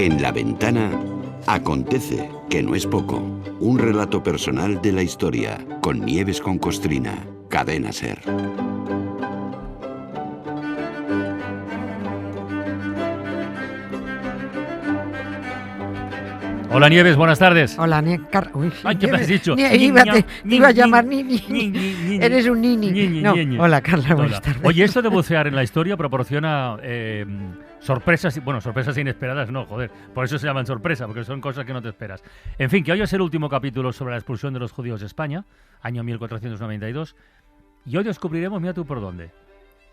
En La Ventana acontece, que no es poco, un relato personal de la historia, con Nieves con Costrina, Cadena SER. Hola Nieves, buenas tardes. Hola, Ay, ¿qué me has dicho? Te iba a llamar Nini. Eres un Nini. No, hola Carla, buenas tardes. Oye, esto de bucear en la historia proporciona sorpresas, bueno, sorpresas inesperadas no, joder, por eso se llaman sorpresa, porque son cosas que no te esperas. En fin, que hoy es el último capítulo sobre la expulsión de los judíos de España, año 1492, y hoy descubriremos, mira tú por dónde,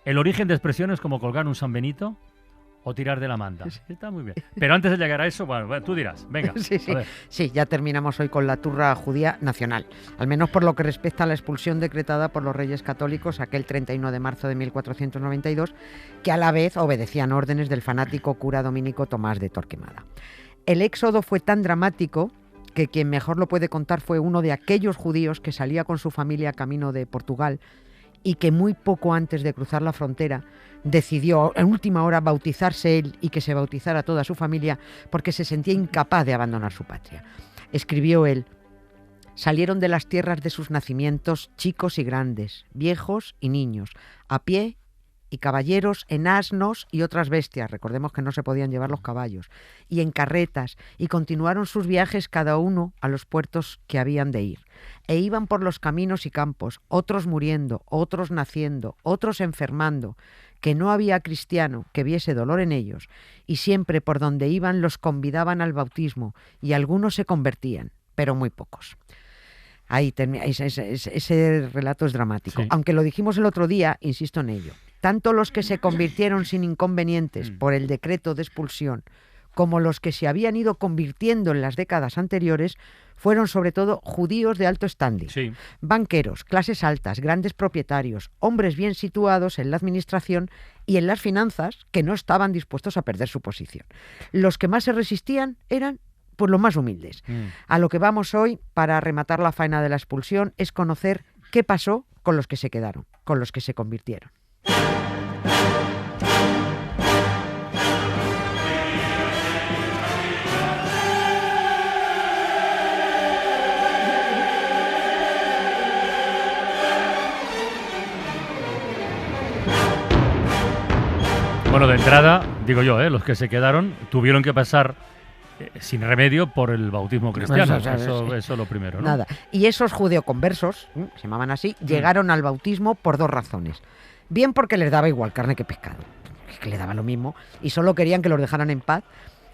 el origen de expresiones como colgar un San Benito o tirar de la manta. Está muy bien. Pero antes de llegar a eso, bueno, tú dirás, venga. Sí, ya terminamos hoy con la turra judía nacional, al menos por lo que respecta a la expulsión decretada por los Reyes Católicos aquel 31 de marzo de 1492, que a la vez obedecían órdenes del fanático cura dominico Tomás de Torquemada. El éxodo fue tan dramático que quien mejor lo puede contar fue uno de aquellos judíos que salía con su familia camino de Portugal y que muy poco antes de cruzar la frontera decidió en última hora bautizarse él y que se bautizara toda su familia porque se sentía incapaz de abandonar su patria. Escribió él: salieron de las tierras de sus nacimientos chicos y grandes, viejos y niños, a pie y caballeros en asnos y otras bestias, recordemos que no se podían llevar los caballos, y en carretas, y continuaron sus viajes cada uno a los puertos que habían de ir. E iban por los caminos y campos, otros muriendo, otros naciendo, otros enfermando, que no había cristiano que viese dolor en ellos, y siempre por donde iban los convidaban al bautismo, y algunos se convertían, pero muy pocos. Ahí termina, ese relato es dramático. Sí. Aunque lo dijimos el otro día, insisto en ello. Tanto los que se convirtieron sin inconvenientes por el decreto de expulsión, como los que se habían ido convirtiendo en las décadas anteriores, fueron sobre todo judíos de alto standing, sí. Banqueros, clases altas, grandes propietarios, hombres bien situados en la administración y en las finanzas que no estaban dispuestos a perder su posición. Los que más se resistían eran pues los más humildes. A lo que vamos hoy, para rematar la faena de la expulsión, es conocer qué pasó con los que se quedaron, con los que se convirtieron. Bueno, de entrada, digo yo, los que se quedaron tuvieron que pasar sin remedio por el bautismo cristiano. Eso es lo primero, ¿no? Nada. Y esos judeoconversos, se llamaban así, llegaron al bautismo por dos razones. Bien porque les daba igual carne que pescado, que les daba lo mismo, y solo querían que los dejaran en paz.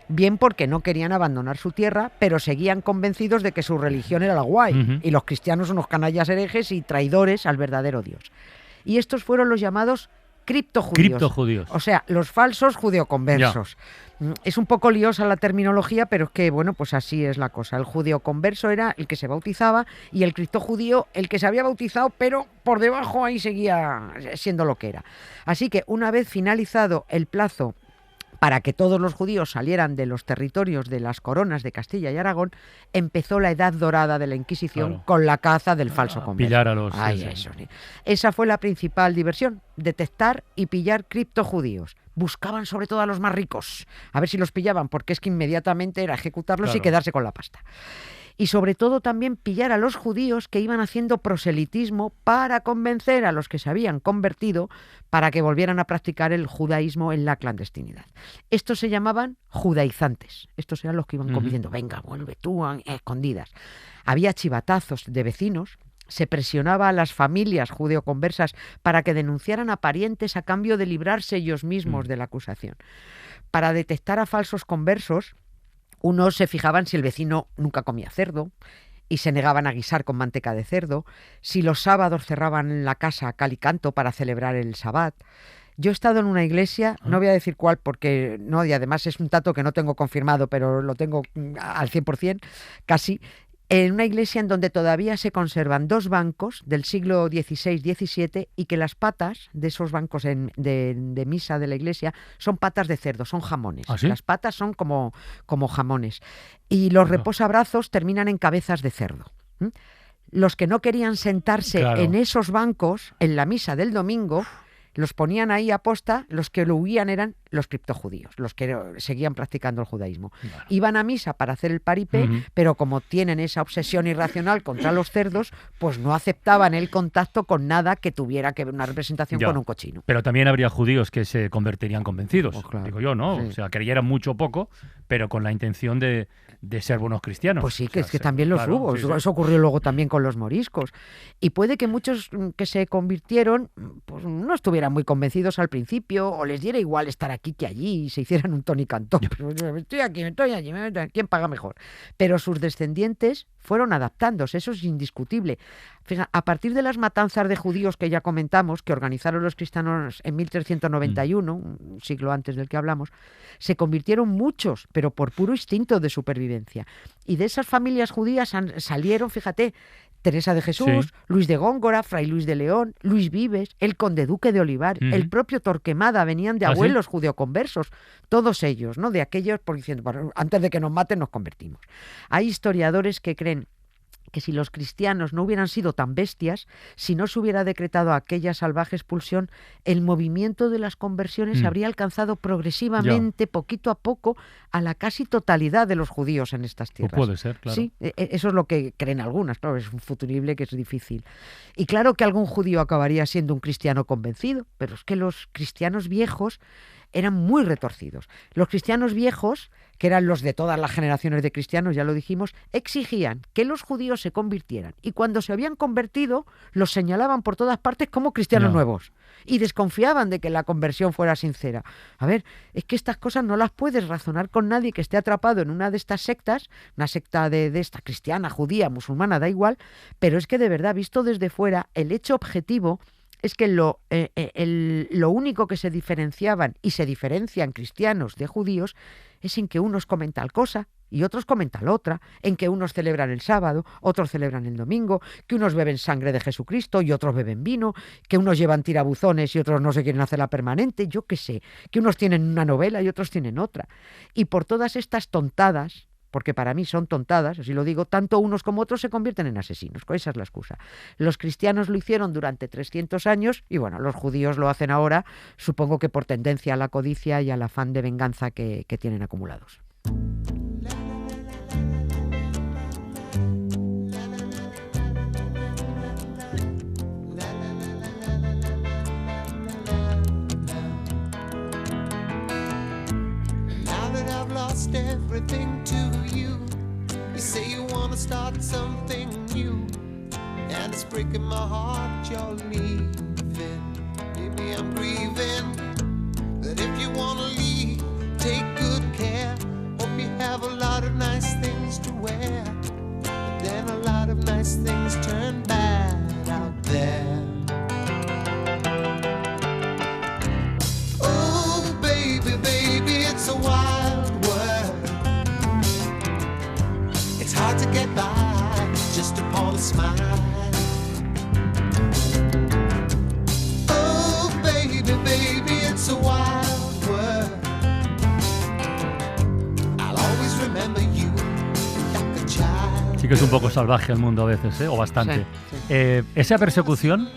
Bien porque no querían abandonar su tierra, pero seguían convencidos de que su religión era la guay, y los cristianos unos canallas herejes y traidores al verdadero Dios. Y estos fueron los llamados criptojudíos. O sea, los falsos judeoconversos. Ya. Es un poco liosa la terminología, pero es que, bueno, pues así es la cosa. El judeoconverso era el que se bautizaba y el criptojudío el que se había bautizado, pero por debajo ahí seguía siendo lo que era. Así que una vez finalizado el plazo para que todos los judíos salieran de los territorios de las coronas de Castilla y Aragón, empezó la edad dorada de la Inquisición, claro, con la caza del falso converso. Pillar a los... Esa fue la principal diversión, detectar y pillar criptojudíos. Buscaban sobre todo a los más ricos, a ver si los pillaban, porque es que inmediatamente era ejecutarlos, claro, y quedarse con la pasta. Y sobre todo también pillar a los judíos que iban haciendo proselitismo para convencer a los que se habían convertido para que volvieran a practicar el judaísmo en la clandestinidad. Estos se llamaban judaizantes. Estos eran los que iban convenciendo, venga, vuelve tú, a escondidas. Había chivatazos de vecinos. Se presionaba a las familias judeoconversas para que denunciaran a parientes a cambio de librarse ellos mismos de la acusación. Para detectar a falsos conversos, unos se fijaban si el vecino nunca comía cerdo y se negaban a guisar con manteca de cerdo, si los sábados cerraban la casa a cal y canto para celebrar el Sabbat. Yo he estado en una iglesia, no voy a decir cuál porque no, y además es un dato que no tengo confirmado, pero lo tengo al 100%, casi, en una iglesia en donde todavía se conservan dos bancos del siglo XVI-XVII y que las patas de esos bancos de misa de la iglesia son patas de cerdo, son jamones. ¿Ah, sí? Las patas son como jamones. Y los reposabrazos terminan en cabezas de cerdo. Los que no querían sentarse, claro, en esos bancos, en la misa del domingo, Los ponían ahí aposta, los que lo huían eran los criptojudíos, los que seguían practicando el judaísmo. Bueno. Iban a misa para hacer el paripé, pero como tienen esa obsesión irracional contra los cerdos, pues no aceptaban el contacto con nada que tuviera que ver una representación con un cochino. Pero también habría judíos que se convertirían convencidos, Pues claro, digo yo, ¿no? sí. O sea, creyeran mucho o poco, pero con la intención de ser buenos cristianos. Pues sí, O sea, es que también los claro, hubo. sí, sí. Eso ocurrió luego también con los moriscos. Y puede que muchos que se convirtieron pues no estuvieran muy convencidos al principio, o les diera igual estar aquí que allí y se hicieran un Tony Cantó. Estoy aquí, estoy allí, ¿quién paga mejor? Pero sus descendientes fueron adaptándose, eso es indiscutible. Fíjate, a partir de las matanzas de judíos que ya comentamos, que organizaron los cristianos en 1391, un siglo antes del que hablamos, se convirtieron muchos, pero por puro instinto de supervivencia. Y de esas familias judías salieron, fíjate, Teresa de Jesús, Sí. Luis de Góngora, Fray Luis de León, Luis Vives, el conde duque de Olivar, el propio Torquemada, venían de ¿Ah, sí? abuelos judeoconversos, todos ellos, ¿no? De aquellos, por diciendo, bueno, antes de que nos maten nos convertimos. Hay historiadores que creen que si los cristianos no hubieran sido tan bestias, si no se hubiera decretado aquella salvaje expulsión, el movimiento de las conversiones habría alcanzado progresivamente, poquito a poco, a la casi totalidad de los judíos en estas tierras. Pues puede ser, claro. Sí, eso es lo que creen algunas, claro, es un futurible que es difícil. Y claro que algún judío acabaría siendo un cristiano convencido, pero es que los cristianos viejos eran muy retorcidos. Los cristianos viejos, que eran los de todas las generaciones de cristianos, ya lo dijimos, exigían que los judíos se convirtieran y cuando se habían convertido los señalaban por todas partes como cristianos nuevos y desconfiaban de que la conversión fuera sincera. A ver, es que estas cosas no las puedes razonar con nadie que esté atrapado en una de estas sectas, una secta de esta cristiana, judía, musulmana, da igual, pero es que de verdad, visto desde fuera, el hecho objetivo es que lo único que se diferenciaban y se diferencian cristianos de judíos es en que unos comen tal cosa y otros comen tal otra, en que unos celebran el sábado, otros celebran el domingo, que unos beben sangre de Jesucristo y otros beben vino, que unos llevan tirabuzones y otros no se quieren hacer la permanente, yo qué sé, que unos tienen una novela y otros tienen otra. Y por todas estas tontadas, porque para mí son tontadas, así lo digo, tanto unos como otros se convierten en asesinos. Esa es la excusa. Los cristianos lo hicieron durante 300 años y bueno, los judíos lo hacen ahora, supongo que por tendencia a la codicia y al afán de venganza que tienen acumulados. Lost everything to you. You say you wanna start something new, and it's breaking my heart you're leaving. Maybe I'm grieving that if you wanna leave, take good care. Hope you have a lot of nice things to wear, but then a lot of nice things turn bad out there. Oh baby, baby, it's a wild world. It's hard to get by just upon a smile. Oh baby, baby, it's a wild world. I'll always remember you like a child. Sí que es un poco salvaje el mundo a veces, ¿eh? O bastante. Sí, sí. Esa persecución,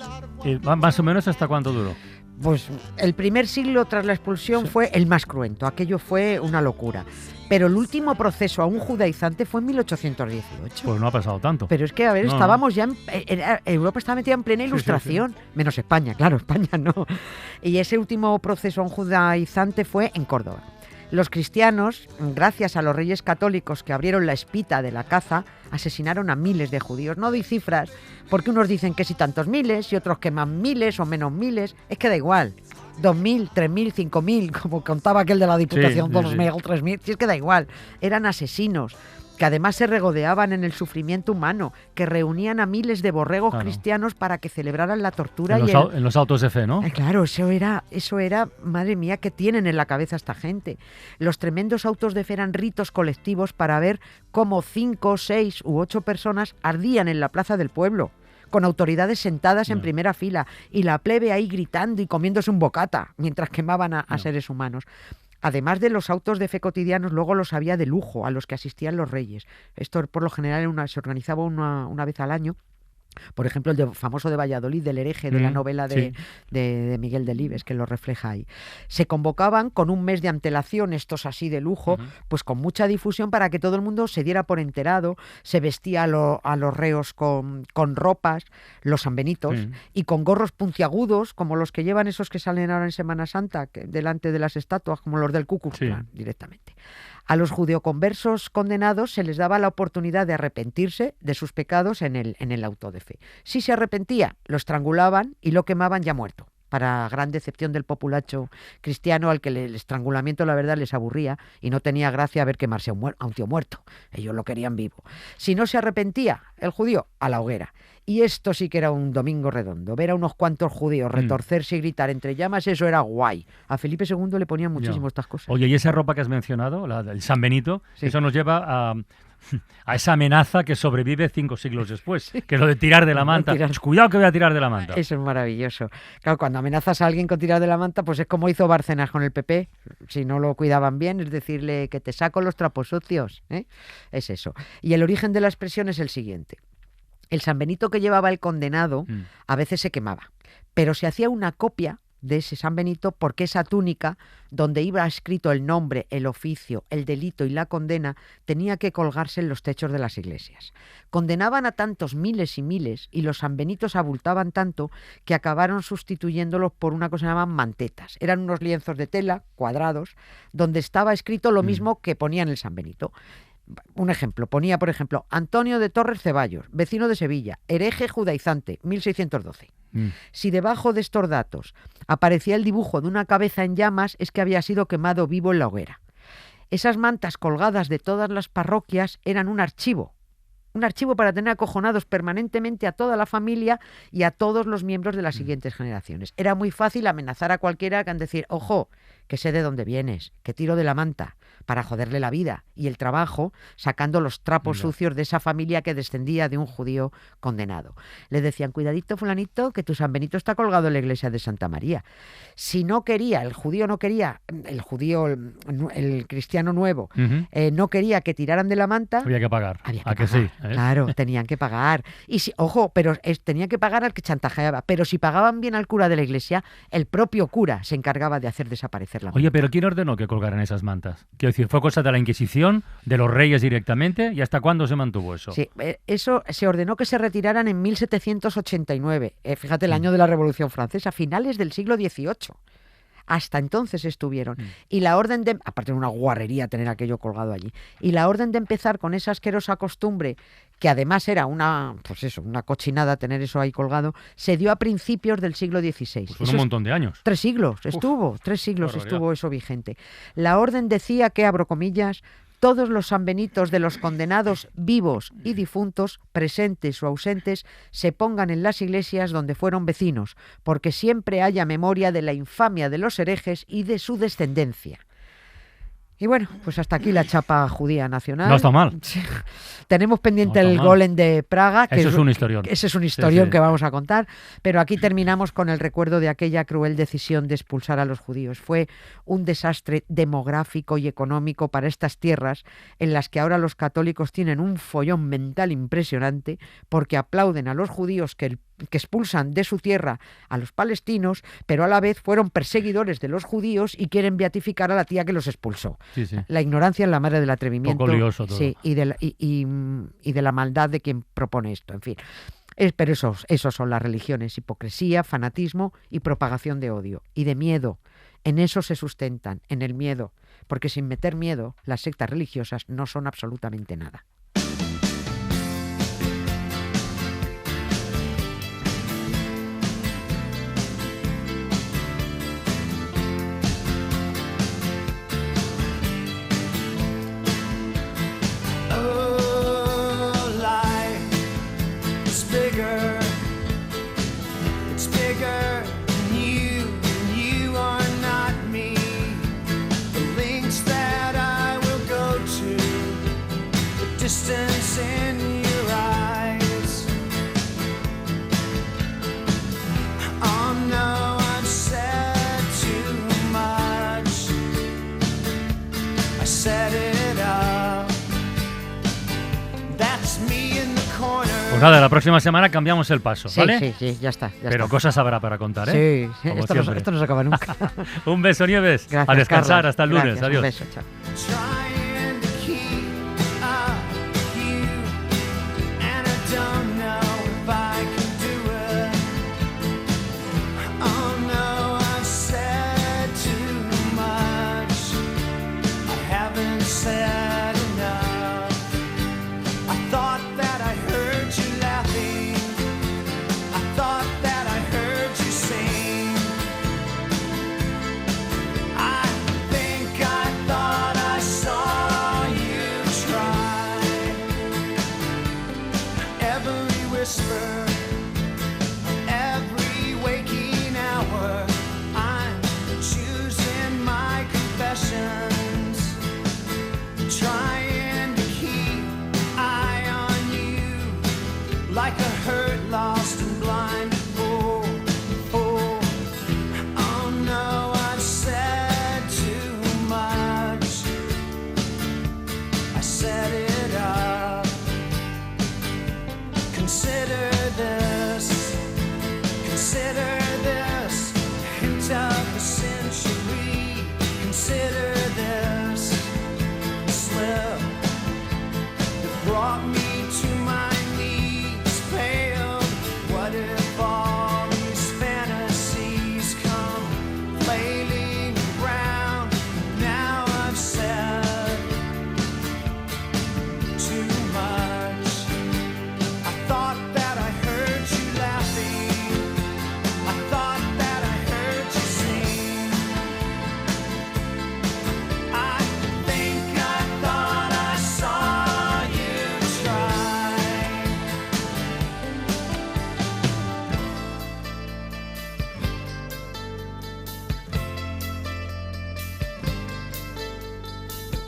más o menos, ¿hasta cuánto duró? Pues el primer siglo tras la expulsión fue el más cruento, aquello fue una locura. Pero el último proceso a un judaizante fue en 1818. Pues no ha pasado tanto. Pero es que, a ver, estábamos ya Europa estaba metida en plena ilustración, menos España, claro, España no. Y ese último proceso a un judaizante fue en Córdoba. Los cristianos, gracias a los reyes católicos que abrieron la espita de la caza, asesinaron a miles de judíos. No doy cifras, porque unos dicen que si tantos miles y otros que más miles o menos miles. Es que da igual. 2.000, 3.000, 5.000, como contaba aquel de la Diputación, 2.000, 3.000, si es que da igual. Eran asesinos, que además se regodeaban en el sufrimiento humano, que reunían a miles de borregos cristianos para que celebraran la tortura. En los autos de fe, ¿no? Claro, eso era, madre mía, ¿qué tienen en la cabeza esta gente? Los tremendos autos de fe eran ritos colectivos para ver cómo 5, 6 u 8 personas ardían en la plaza del pueblo, con autoridades sentadas en primera fila y la plebe ahí gritando y comiéndose un bocata mientras quemaban a seres humanos. Además de los autos de fe cotidianos, luego los había de lujo a los que asistían los reyes. Esto por lo general se organizaba una vez al año Por ejemplo, el famoso de Valladolid, del hereje, de la novela de Miguel Delibes, que lo refleja ahí. Se convocaban con un mes de antelación, estos así de lujo, pues con mucha difusión para que todo el mundo se diera por enterado. Se vestía a los reos con ropas, los sanbenitos, y con gorros puntiagudos, como los que llevan esos que salen ahora en Semana Santa, delante de las estatuas, como los del Ku Klux Klan, directamente. A los judeoconversos condenados se les daba la oportunidad de arrepentirse de sus pecados en el auto de fe. Si se arrepentía, lo estrangulaban y lo quemaban ya muerto, para gran decepción del populacho cristiano, al que el estrangulamiento, la verdad, les aburría y no tenía gracia ver quemarse a un tío muerto. Ellos lo querían vivo. Si no se arrepentía el judío, a la hoguera. Y esto sí que era un domingo redondo. Ver a unos cuantos judíos retorcerse y gritar entre llamas, eso era guay. A Felipe II le ponían muchísimo estas cosas. Oye, y esa ropa que has mencionado, el San Benito, eso nos lleva a esa amenaza que sobrevive 5 siglos después, que es lo de tirar de la manta. Pues cuidado que voy a tirar de la manta. Eso es maravilloso. Claro, cuando amenazas a alguien con tirar de la manta, pues es como hizo Bárcenas con el PP, si no lo cuidaban bien, es decirle que te saco los trapos sucios, ¿eh? Es eso. Y el origen de la expresión es el siguiente. El San Benito que llevaba el condenado a veces se quemaba, pero se hacía una copia de ese San Benito porque esa túnica, donde iba escrito el nombre, el oficio, el delito y la condena, tenía que colgarse en los techos de las iglesias. Condenaban a tantos miles y miles y los sanbenitos abultaban tanto que acabaron sustituyéndolos por una cosa que llamaban mantetas. Eran unos lienzos de tela cuadrados donde estaba escrito lo mismo que ponía en el San Benito. Un ejemplo, ponía por ejemplo Antonio de Torres Ceballos, vecino de Sevilla, hereje judaizante, 1612. Si debajo de estos datos aparecía el dibujo de una cabeza en llamas, es que había sido quemado vivo en la hoguera. Esas mantas colgadas de todas las parroquias eran un archivo para tener acojonados permanentemente a toda la familia y a todos los miembros de las siguientes generaciones. Era muy fácil amenazar a cualquiera con decir, ojo, que sé de dónde vienes, que tiro de la manta, para joderle la vida y el trabajo, sacando los trapos sucios de esa familia que descendía de un judío condenado. Le decían, cuidadito fulanito, que tu San Benito está colgado en la iglesia de Santa María. Si no quería, el judío no quería, el cristiano nuevo, no quería que tiraran de la manta, había que pagar. Que sí, claro, tenían que pagar. Y pero tenían que pagar al que chantajeaba. Pero si pagaban bien al cura de la iglesia, el propio cura se encargaba de hacer desaparecer la manta. Oye, pero ¿quién ordenó que colgaran esas mantas? Quiero decir, ¿fue cosa de la Inquisición, de los reyes directamente? ¿Y hasta cuándo se mantuvo eso? Sí, eso se ordenó que se retiraran en 1789. Fíjate, el año de la Revolución Francesa, finales del siglo XVIII. Hasta entonces estuvieron. Y la orden de... Aparte de una guarrería tener aquello colgado allí. Y la orden de empezar con esa asquerosa costumbre, que además era una cochinada tener eso ahí colgado, se dio a principios del siglo XVI. Pues un montón de años. 3 siglos estuvo, 3 siglos estuvo eso vigente. La orden decía que, abro comillas, todos los sanbenitos de los condenados vivos y difuntos, presentes o ausentes, se pongan en las iglesias donde fueron vecinos, porque siempre haya memoria de la infamia de los herejes y de su descendencia. Y bueno, pues hasta aquí la chapa judía nacional. No está mal. Tenemos pendiente el Golem de Praga. Ese es un historión. Ese es un historión que vamos a contar. Pero aquí terminamos con el recuerdo de aquella cruel decisión de expulsar a los judíos. Fue un desastre demográfico y económico para estas tierras en las que ahora los católicos tienen un follón mental impresionante porque aplauden a los judíos que expulsan de su tierra a los palestinos, pero a la vez fueron perseguidores de los judíos y quieren beatificar a la tía que los expulsó. Sí, sí. La ignorancia es la madre del atrevimiento. Un poco lioso todo. Sí, y de la maldad de quien propone esto, en fin. Pero esos son las religiones: hipocresía, fanatismo y propagación de odio y de miedo. En eso se sustentan, en el miedo, porque sin meter miedo, las sectas religiosas no son absolutamente nada. nada, la próxima semana cambiamos el paso, Sí, ¿vale? sí, ya está. Pero cosas habrá para contar, ¿eh? Sí, Como esto siempre. no se acaba nunca. Un beso, Nieves. Gracias, A descansar, Carlos. hasta el lunes. Gracias, Adiós. Un beso, chao. Trying to keep up with you, and I don't know if I can do it. Oh no, I've said too much. I haven't said enough. I thought that I heard you laughing. I thought that I heard you sing. I think I thought I saw you try. Every whisper, every waking hour, I'm choosing my confessions, trying to keep eye on you, like a hurt, lost and blind. Oh, oh, oh no, I've said too much. I set it up. Consider this, hint of the century. Consider this slip that brought me to my knees, pale. What if all these fantasies come flailing around? Now I've said too much. I thought that I heard you laughing. I thought that I heard you sing. I think I thought I saw you try.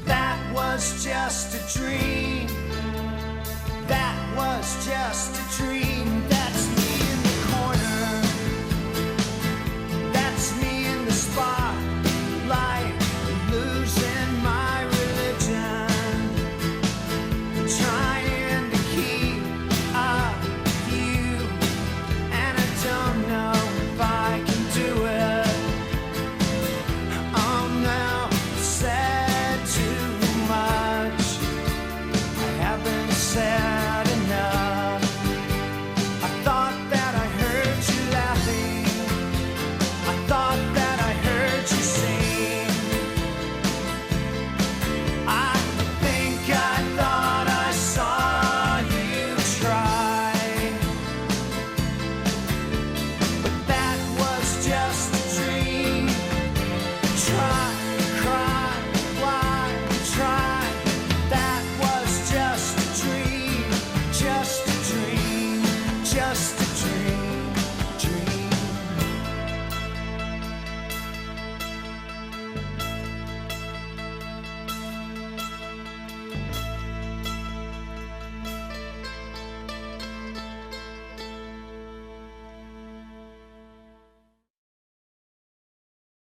That was just a dream. That was just a dream.